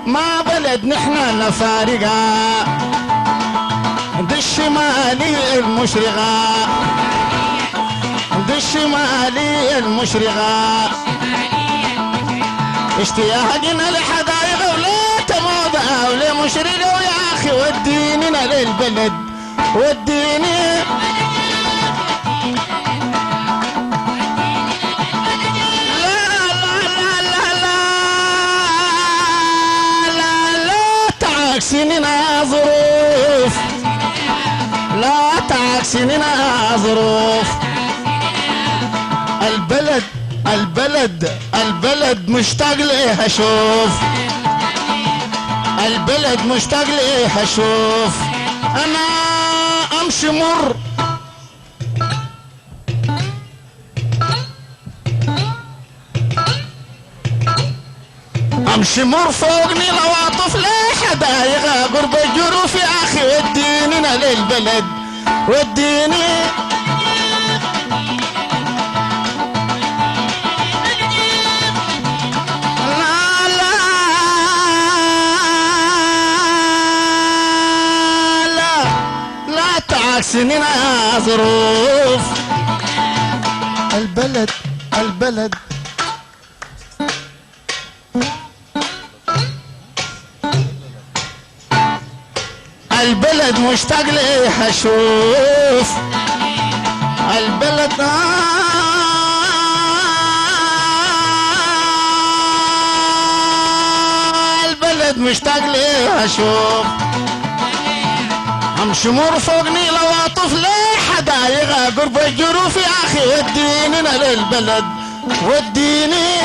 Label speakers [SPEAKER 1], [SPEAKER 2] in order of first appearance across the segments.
[SPEAKER 1] ما بلد نحنا نفارقها، دي الشمالية المشرقة، دي الشمالية المشرقة، اشتياقنا لحدايق ولا تموضة ولا مشرقة، ويا أخي وديننا للبلد وديني تعكسيننا ظروف، لا تعكسيننا ظروف. البلد البلد البلد مشتاق ليها شوف، البلد مشتاق ليها شوف. انا امشي مر امشي مر فوقني العواطف ليه حدايقها قرب الجروف، يا اخي وديننا للبلد وديني لا لا لا لا تعكسننا ظروف. البلد البلد البلد مشتاق ليها شوف، البلد البلد مشتاق ليها شوف. امشي مر فوقني العواطف ليه حدايقها قرب الجروف، يا اخي وديننا للبلد وديني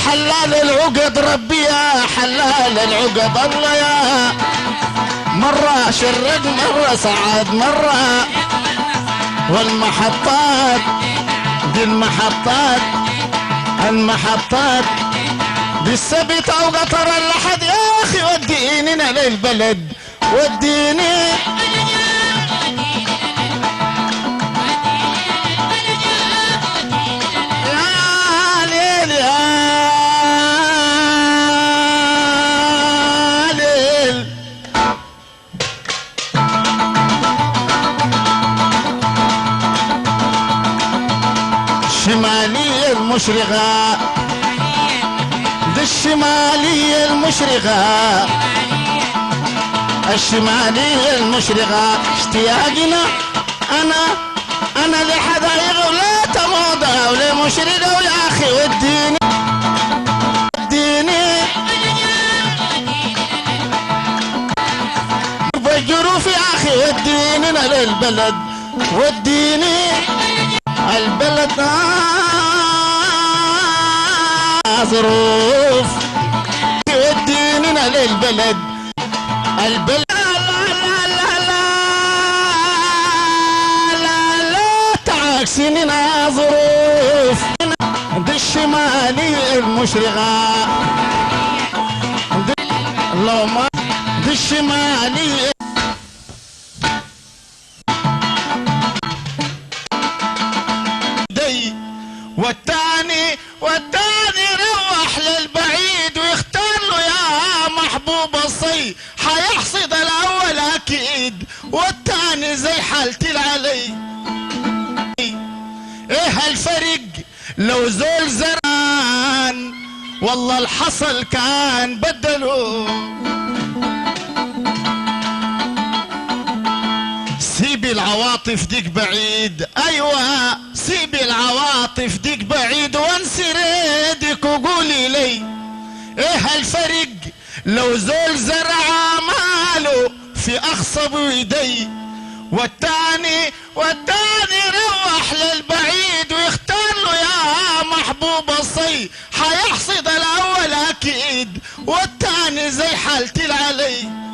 [SPEAKER 1] حلال العقد ربي يا حلال العقد الله يا مرة شرق مرة صعد مرة، والمحطات دي المحطات المحطات دي السبت او قطر اللحد، يا اخي وديننا للبلد وديني الشمالية المشرقة، دي الشمالية المشرقة، الشمالية المشرقة. اشتياقنا أنا لحدايق ولا تموضة ولا مشرقة، ويا أخي وديني وديني بالجروف، يا أخي وديننا للبلد وديني البلد ظروف، وديننا للبلد البلد لا لا لا لا لا لا تعكسيننا ظروف. دي الشمالية المشرقة، اللهم دي الشمالية والتاني روح للبعيد ويختار له يا محبوب الصي، حيحصد الاول اكيد والتاني زي حالتي العلي. ايه الفرق لو زول زران والله الحصل كان بدلوا. سيبي العواطف ديك بعيد، ايوه سيبي العواطف ديك بعيد وانسي ريدك وقولي لي ايه الفرق لو زول زرع ماله في اخصب يدي، والتاني روح للبعيد ويختار له يا محبوب الصي، حيحصد الاول اكيد والتاني زي حالتي العلي.